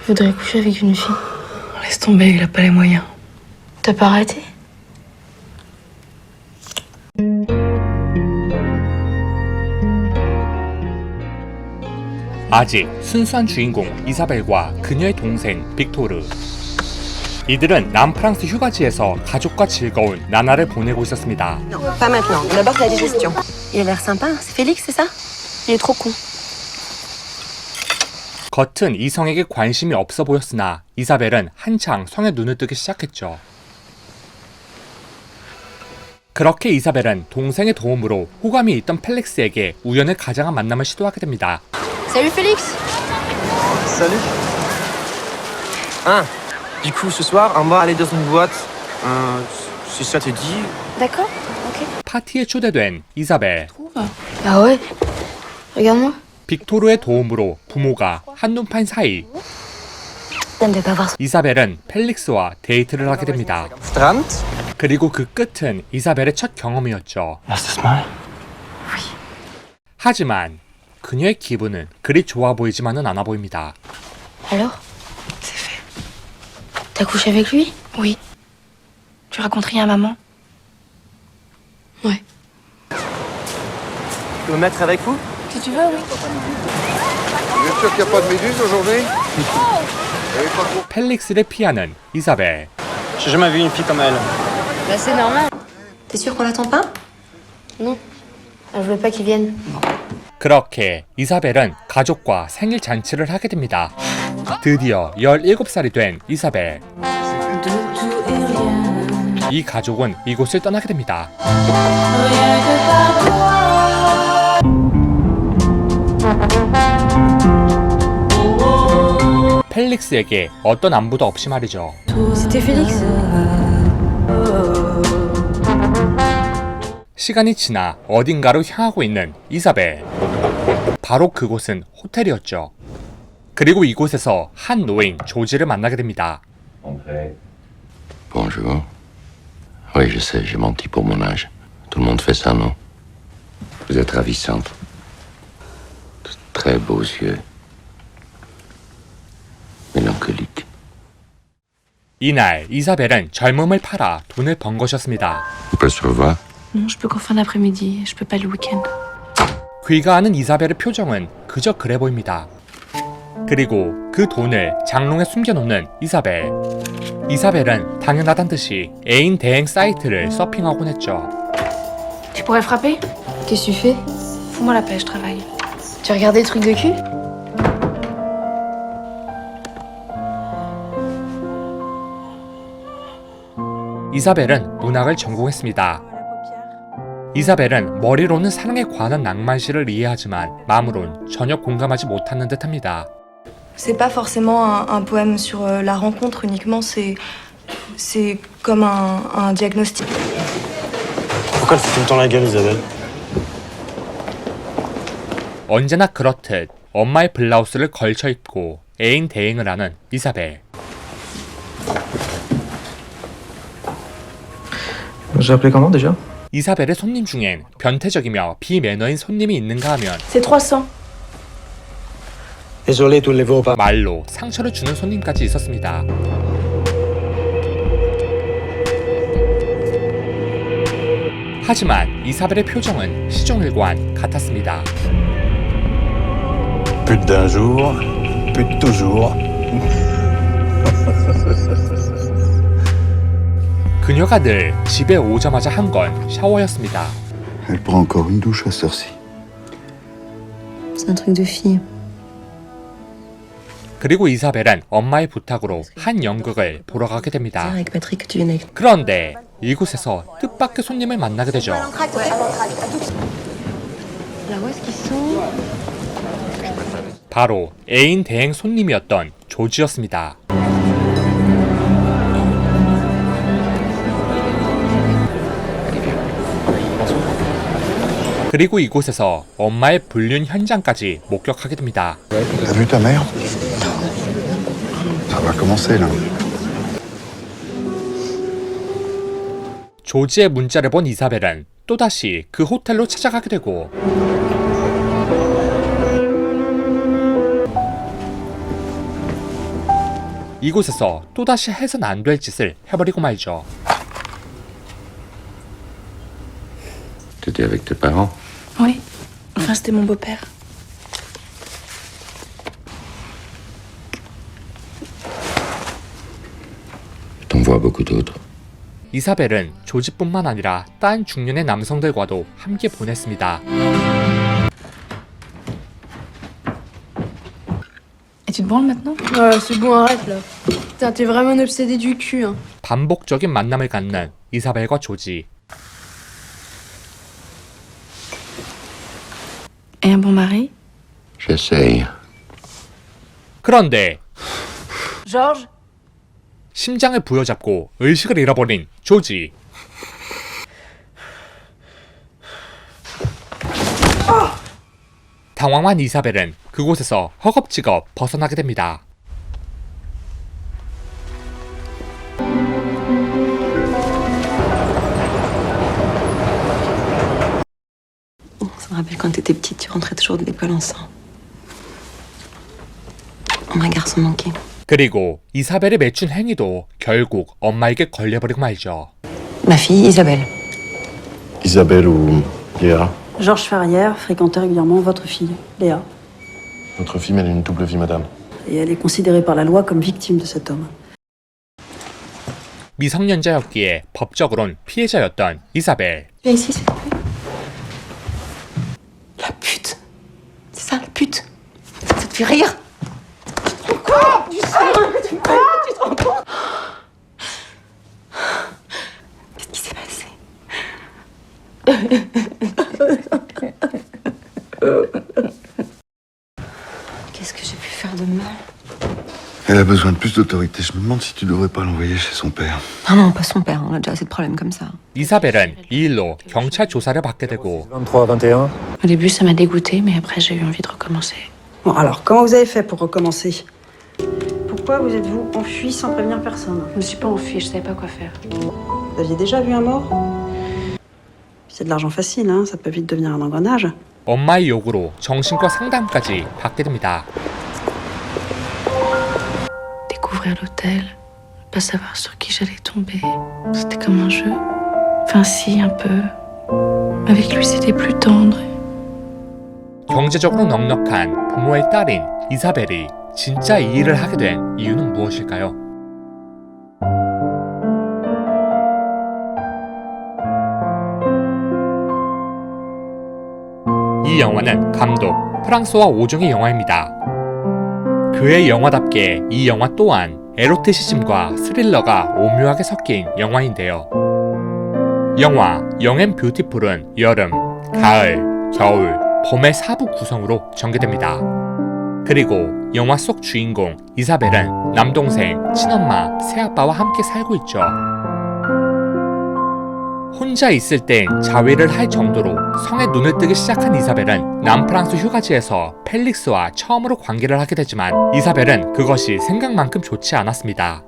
Je voudrais coucher avec une fille. Laisse tomber, il a pas les moyens. T'as pas arrêté? 아직 순수한 주인공 이사벨과 그녀의 동생 빅토르. 이들은 남프랑스 휴가지에서 가족과 즐거운 나날을 보내고 있었습니다. Non, pas maintenant. D'abord la digestion. Il a l'air sympa. C'est Félix, c'est ça? Il est trop con. 겉은 이성에게 관심이 없어 보였으나 이사벨은 한창 성에 눈을 뜨기 시작했죠. 그렇게 이사벨은 동생의 도움으로 호감이 있던 펠릭스에게 우연을 가장한 만남을 시도하게 됩니다. Salut Félix. Salut. Ah, du coup, ce soir, on va aller dans une boîte. Si ça te dit. D'accord, ok. 파티에 초대된 이사벨. Ah ouais. Regarde-moi. 빅토르의 도움으로 부모가 한눈판 사이. Ça me fait pas voir ça. 이사벨은 펠릭스와 데이트를 하게 됩니다. Strand. 그리고 그 끝은 이사벨의 첫 경험이었죠. Lass das mal. 하지만 그녀의 기분은 그리 좋아 보이지만은 않아 보입니다. Alors? C'est fait. T'as couché avec lui? Oui. Tu racontes rien à maman? Ouais. Je peux me mettre avec vous? Si tu veux, oui. Vous êtes sûr qu'il n'y a pas de méduse aujourd'hui? Vous avez pas trop... 펠릭스를 피하는 이사벨. J'ai jamais vu une fille comme elle. Bah c'est normal. T'es sûr qu'on l'attend pas? Non. Je voulais pas qu'il vienne. 그렇게 이사벨은 가족과 생일 잔치를 하게 됩니다. 드디어 17살이 된 이사벨. 이 가족은 이곳을 떠나게 됩니다. 펠릭스에게 어떤 안부도 없이 말이죠. C'était Félix. 시간이 지나 어딘가로 향하고 있는 이사벨. 바로 그곳은 호텔이었죠. 그리고 이곳에서 한 노인 조지를 만나게 됩니다. Bonjour. Oui, je sais, j'ai menti pour mon âge. Tout le monde fait ça, non? Vous êtes ravissante. De très beaux yeux. Mélancolique. 이날 이사벨은 젊음을 팔아 돈을 번 것이었습니다. On peut se revoir? Non, je peux qu'en fin d'après-midi. Je peux pas le week-end. 귀가하는 이사벨의 표정은 그저 그래 보입니다. 그리고 그 돈을 장롱에 숨겨놓는 이사벨. 이사벨은 당연하단 듯이 애인 대행 사이트를 서핑하곤 했죠. Tu pourrais frapper? Qu'est-ce que tu fais? Fous-moi la paix, je travaille. Tu as regardé le truc de cul? 이사벨은 문학을 전공했습니다. 이사벨은 머리로는 사랑에 관한 낭만시를 이해하지만 마음으론 전혀 공감하지 못하는 듯합니다. C'est pas forcément un poème sur la rencontre uniquement, c'est comme un diagnostic. Pourquoi elle fait tout le temps la gueule, Isabelle? 언제나 그렇듯 엄마의 블라우스를 걸쳐 입고 애인 대행을 하는 이사벨. J'ai appelé comment déjà? 이사벨의 손님 중엔 변태적이며 비매너인 손님이 있는가 하면 C'est 300. Désolé, tous les veaux pas. 말로 상처를 주는 손님까지 있었습니다. 하지만 이사벨의 표정은 시종일관 같았습니다. Pute d'un jour, pute toujours. 그녀가 늘 집에 오자마자 한 건 샤워였습니다. Elle prend encore une douche à cette heure-ci. C'est un truc de fille. 그리고 이사벨은 엄마의 부탁으로 한 연극을 보러 가게 됩니다. Avec Patrick que tu viennes avec. 그런데 이곳에서 뜻밖의 손님을 만나게 되죠. Alors où est-ce qu'ils sont? 바로 애인 대행 손님이었던 조지였습니다. 그리고 이곳에서 엄마의 불륜 현장까지 목격하게 됩니다. T'as vu ta mère? Ça va commencer là. 조지의 문자를 본 이사벨은 또다시 그 호텔로 찾아가게 되고 이곳에서 또다시 해선 안 될 짓을 해버리고 말죠. T'étais avec tes parents? Oui. Enfin, c'était mon beau-père. T'en vois beaucoup d'autres. 이사벨은 조지뿐만 아니라 딴 중년의 남성들과도 함께 보냈습니다. Et tu te branles maintenant? Ouais, c'est bon, arrête là. Putain, t'es vraiment un obsédé du cul, hein. 반복적인 만남을 갖는 이사벨과 조지. Et un bon mari? J'essaye. 그런데 Georges? 심장을 부여잡고 의식을 잃어버린 조지. 당황한 이사벨은 그곳에서 허겁지겁 벗어나게 됩니다. Ça me rappelle quand t'étais petite, tu rentrais toujours de l'école en sang. Comme un garçon manqué. 그리고 이사벨의 맺힌 행위도 결국 엄마에게 걸려버리고 말죠. Ma fille, Isabelle. Isabelle ou Léa? Georges Ferrière fréquentait régulièrement votre fille, Léa. Votre fille mène une double vie, madame. Et elle est considérée par la loi comme victime de cet homme. 미성년자였기에 법적으론 피해자였던 이사벨. Viens ici, s'il te plaît. La pute. C'est ça, la pute. Ça te fait rire? Tu te rends compte du sang que tu me fais? Tu te rends compte? Qu'est-ce qui s'est passé? Qu'est-ce que j'ai pu faire de mal? Elle a besoin de plus d'autorité. Je me demande si tu devrais pas l'envoyer chez son père. Ah non, pas son père. On a déjà assez de problèmes comme ça. 이사벨은 이 일로 경찰 조사를 받게 되고 23-21. Au début, ça m'a dégoûté, mais après, j'ai eu envie de recommencer. Bon, alors, comment vous avez fait pour recommencer? Pourquoi vous êtes-vous enfui sans prévenir personne? Je me suis pas enfuie, je savais pas quoi faire. Vous aviez déjà vu un mort? C'est de l'argent facile, hein, ça peut vite devenir un engrenage. 엄마의 요구로 정신과 상담까지 받게 됩니다. Découvrir l'hôtel, pas savoir sur qui j'allais tomber, c'était comme un jeu. Enfin si, un peu. Avec lui, c'était plus tendre. 경제적으로 넉넉한 부모의 딸인 이사벨이 진짜 이 일을 하게 된 이유는 무엇일까요? 이 영화는 감독 프랑스와 오종의 영화입니다. 그의 영화답게 이 영화 또한 에로티시즘과 스릴러가 오묘하게 섞인 영화인데요. 영화 영앤 뷰티풀은 여름, 가을, 겨울, 봄의 4부 구성으로 전개됩니다. 그리고 영화 속 주인공 이사벨은 남동생, 친엄마, 새아빠와 함께 살고 있죠. 혼자 있을 땐 자위를 할 정도로 성에 눈을 뜨기 시작한 이사벨은 남프랑스 휴가지에서 펠릭스와 처음으로 관계를 하게 되지만 이사벨은 그것이 생각만큼 좋지 않았습니다.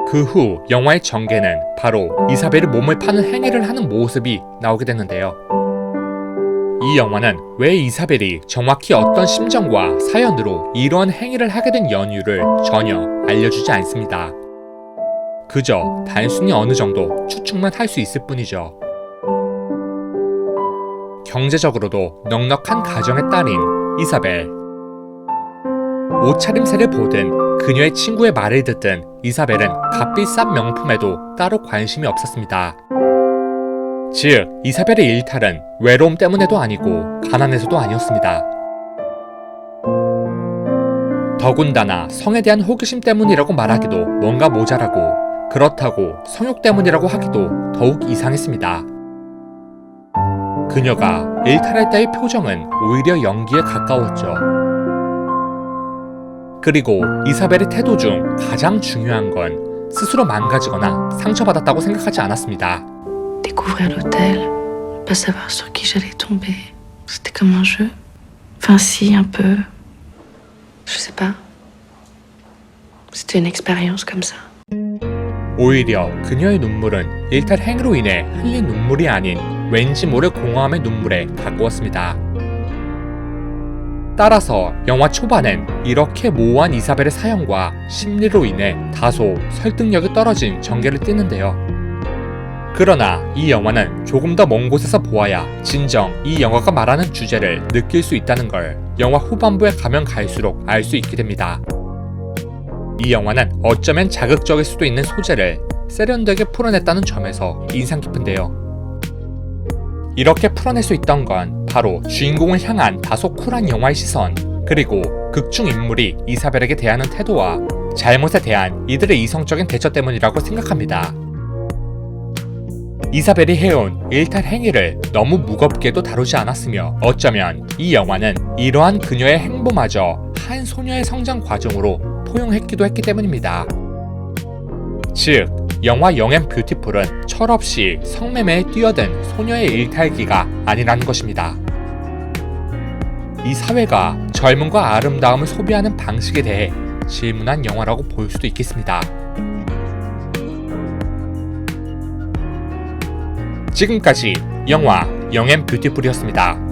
그 후 영화의 전개는 바로 이사벨이 몸을 파는 행위를 하는 모습이 나오게 되는데요. 이 영화는 왜 이사벨이 정확히 어떤 심정과 사연으로 이러한 행위를 하게 된 연유를 전혀 알려주지 않습니다. 그저 단순히 어느 정도 추측만 할 수 있을 뿐이죠. 경제적으로도 넉넉한 가정의 딸인 이사벨. 옷차림새를 보든 그녀의 친구의 말을 듣든 이사벨은 값비싼 명품에도 따로 관심이 없었습니다. 즉, 이사벨의 일탈은 외로움 때문에도 아니고 가난해서도 아니었습니다. 더군다나 성에 대한 호기심 때문이라고 말하기도 뭔가 모자라고 그렇다고 성욕 때문이라고 하기도 더욱 이상했습니다. 그녀가 일탈할 때의 표정은 오히려 연기에 가까웠죠. 그리고 이사벨의 태도 중 가장 중요한 건 스스로 망가지거나 상처받았다고 생각하지 않았습니다. Découvrir l'hôtel, pas savoir sur qui j'allais tomber, c'était comme un jeu. Enfin si, un peu. Je sais pas. C'était une expérience comme ça. 오히려 그녀의 눈물은 일탈 행위로 인해 흘린 눈물이 아닌 왠지 모를 공허함의 눈물에 가까웠습니다. 따라서 영화 초반엔 이렇게 모호한 이사벨의 사연과 심리로 인해 다소 설득력이 떨어진 전개를 띠는데요. 그러나 이 영화는 조금 더 먼 곳에서 보아야 진정 이 영화가 말하는 주제를 느낄 수 있다는 걸 영화 후반부에 가면 갈수록 알 수 있게 됩니다. 이 영화는 어쩌면 자극적일 수도 있는 소재를 세련되게 풀어냈다는 점에서 인상 깊은데요. 이렇게 풀어낼 수 있던 건 바로 주인공을 향한 다소 쿨한 영화의 시선, 그리고 극중 인물이 이사벨에게 대하는 태도와 잘못에 대한 이들의 이성적인 대처 때문이라고 생각합니다. 이사벨이 해온 일탈 행위를 너무 무겁게도 다루지 않았으며 어쩌면 이 영화는 이러한 그녀의 행보마저 한 소녀의 성장 과정으로 포용했기도 했기 때문입니다. 즉, 영화 영앤 뷰티풀은 철없이 성매매에 뛰어든 소녀의 일탈기가 아니라는 것입니다. 이 사회가 젊음과 아름다움을 소비하는 방식에 대해 질문한 영화라고 볼 수도 있겠습니다. 지금까지 영화 영앤 뷰티풀이었습니다.